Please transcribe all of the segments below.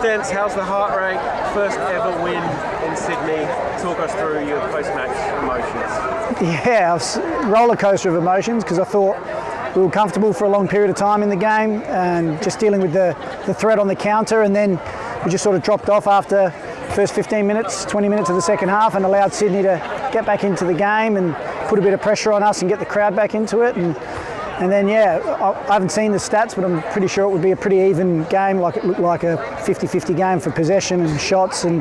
Gents, how's the heart rate? First ever win in Sydney. Talk us through your post-match emotions. Yeah, it was a roller coaster of emotions because I thought we were comfortable for a long period of time in the game and just dealing with the threat on the counter, and then we just sort of dropped off after the first 15 minutes, 20 minutes of the second half, and allowed Sydney to get back into the game and put a bit of pressure on us and get the crowd back into it. And then, yeah, I haven't seen the stats, but I'm pretty sure it would be a pretty even game. Like, it looked like a 50-50 game for possession and shots, and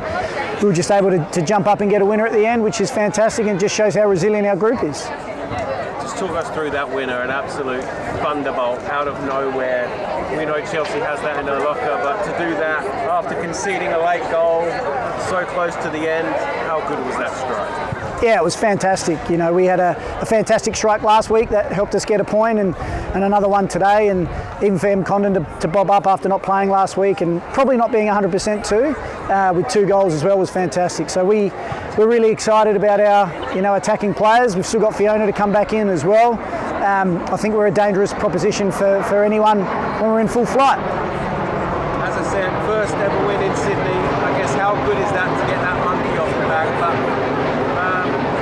we were just able to jump up and get a winner at the end, which is fantastic and just shows how resilient our group is. Just talk us through that winner, an absolute thunderbolt out of nowhere. We know Chelsea has that in their locker, but to do that after conceding a late goal, so close to the end, how good was that strike? Yeah, it was fantastic. You know, we had a fantastic strike last week that helped us get a point, and another one today, and even for M. Condon to bob up after not playing last week and probably not being 100% too, with 2 goals as well, was fantastic. So we're really excited about our attacking players. We've still got Fiona to come back in as well. I think we're a dangerous proposition for anyone when we're in full flight. As I said, first ever win in Sydney. I guess how good is that to get that monkey off the back? But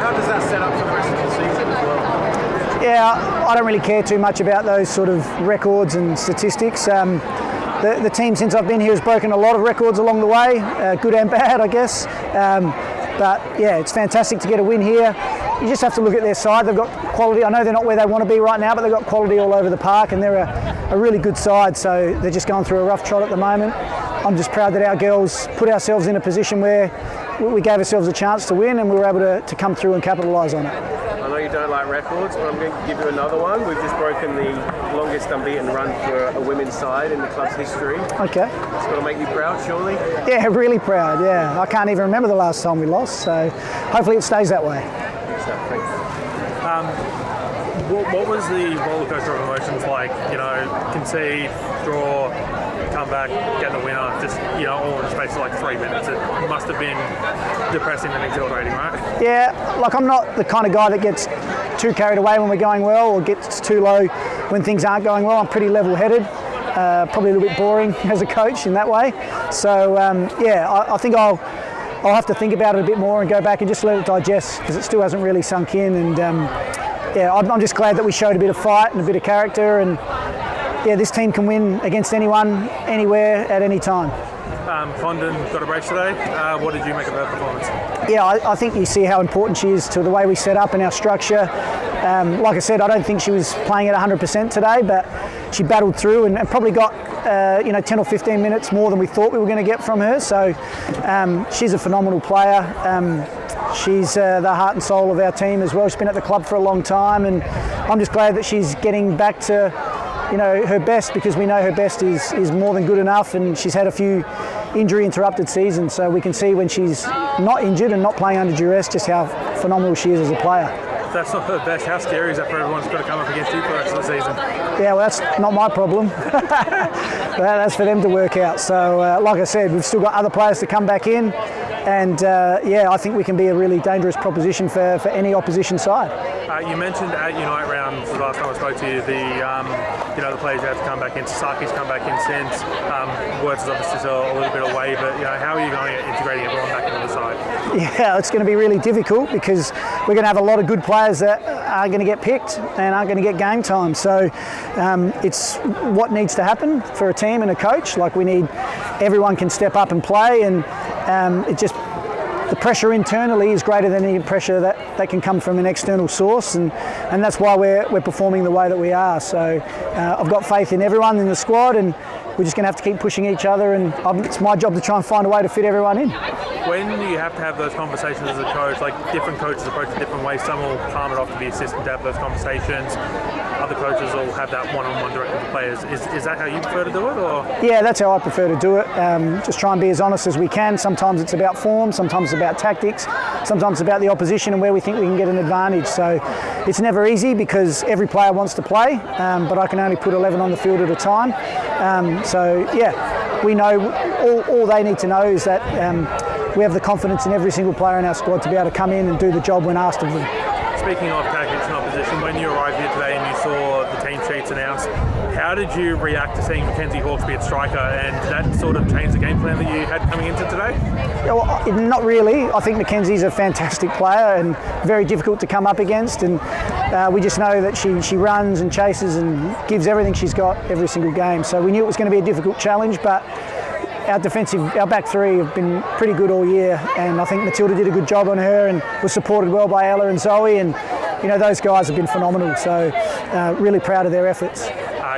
how does that set up for the rest of the season as well? Yeah, I don't really care too much about those sort of records and statistics. The team, since I've been here, has broken a lot of records along the way, good and bad, I guess. But yeah, it's fantastic to get a win here. You just have to look at their side. They've got quality. I know they're not where they want to be right now, but they've got quality all over the park, and they're a really good side. So they're just going through a rough trot at the moment. I'm just proud that our girls put ourselves in a position where we gave ourselves a chance to win, and we were able to come through and capitalise on it. I know you don't like records, but I'm going to give you another one. We've just broken the longest unbeaten run for a women's side in the club's history. Okay. It's got to make you proud, surely? Yeah, really proud, yeah. I can't even remember the last time we lost, so hopefully it stays that way. Exactly. What was the roller coaster of emotions like? You know, concede, draw, come back, get the winner, just, you know, all in the space of like 3 minutes. It must have been depressing and exhilarating, right? Yeah, like I'm not the kind of guy that gets too carried away when we're going well or gets too low when things aren't going well. I'm pretty level-headed, probably a little bit boring as a coach in that way. So yeah, I think I'll have to think about it a bit more and go back and just let it digest, because it still hasn't really sunk in. And yeah, I'm just glad that we showed a bit of fight and a bit of character, and yeah, this team can win against anyone, anywhere, at any time. Condon got a brace today. What did you make of her performance? Yeah, I think you see how important she is to the way we set up and our structure. Like I said, I don't think she was playing at 100% today, but she battled through and probably got 10 or 15 minutes more than we thought we were going to get from her. So she's a phenomenal player. She's the heart and soul of our team as well. She's been at the club for a long time, and I'm just glad that she's getting back to her best, because we know her best is more than good enough, and she's had a few injury interrupted seasons, so we can see when she's not injured and not playing under duress just how phenomenal she is as a player. If that's not her best, how scary is that for everyone's got to come up against you for the rest of the season? Yeah, well, that's not my problem. That's for them to work out. So like I said, we've still got other players to come back in, and yeah, I think we can be a really dangerous proposition for any opposition side. You mentioned at Unite round, the last time I spoke to you, the players who have to come back in. Sasaki's come back in since. Words is obviously still a little bit away, but how are you going at integrating everyone back into the side? Yeah, it's going to be really difficult, because we're going to have a lot of good players that are going to get picked and aren't going to get game time. So it's what needs to happen for a team and a coach. Like, we need everyone can step up and play, and the pressure internally is greater than any pressure that can come from an external source, and that's why we're performing the way that we are. So I've got faith in everyone in the squad, and we're just going to have to keep pushing each other, and it's my job to try and find a way to fit everyone in. When you have to have those conversations as a coach, like different coaches approach it different ways. Some will palm it off to the assistant to have those conversations. Other coaches will have that one-on-one direct with the players. Is that how you prefer to do it, or? Yeah, that's how I prefer to do it. Just try and be as honest as we can. Sometimes it's about form, sometimes it's about tactics, sometimes it's about the opposition and where we think we can get an advantage. So it's never easy, because every player wants to play, but I can only put 11 on the field at a time. So yeah, we know all they need to know is that we have the confidence in every single player in our squad to be able to come in and do the job when asked of them. speaking of tactics and opposition, when you arrived here today and you saw the team sheets announced, how did you react to seeing Mackenzie Hawkesby at striker, and did that sort of change the game plan that you had coming into today? Yeah, well, not really. I think Mackenzie's a fantastic player and very difficult to come up against, and we just know that she runs and chases and gives everything she's got every single game. So we knew it was going to be a difficult challenge, but our back three have been pretty good all year, and I think Matilda did a good job on her and was supported well by Ella and Zoe, and you know, those guys have been phenomenal, so really proud of their efforts.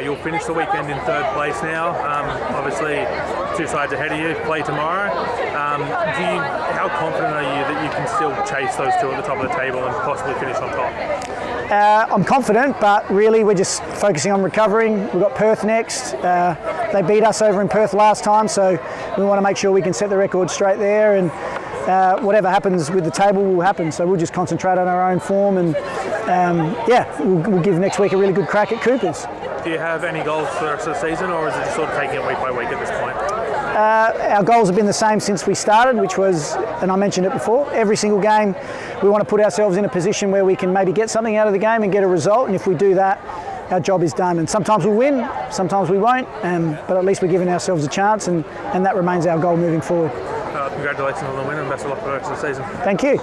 You'll finish the weekend in third place now. Obviously, two sides ahead of you, play tomorrow. How confident are you that you can still chase those two at the top of the table and possibly finish on top? I'm confident, but really we're just focusing on recovering. We've got Perth next. They beat us over in Perth last time, so we want to make sure we can set the record straight there, and whatever happens with the table will happen. So we'll just concentrate on our own form, and we'll give next week a really good crack at Coopers. Do you have any goals for the rest of the season, or is it just sort of taking it week by week at this point? Our goals have been the same since we started, which was, and I mentioned it before, every single game we want to put ourselves in a position where we can maybe get something out of the game and get a result, and if we do that, our job is done. And sometimes we'll win, sometimes we won't, but at least we're giving ourselves a chance, and that remains our goal moving forward. Congratulations on the win, and best of luck for the rest of the season. Thank you.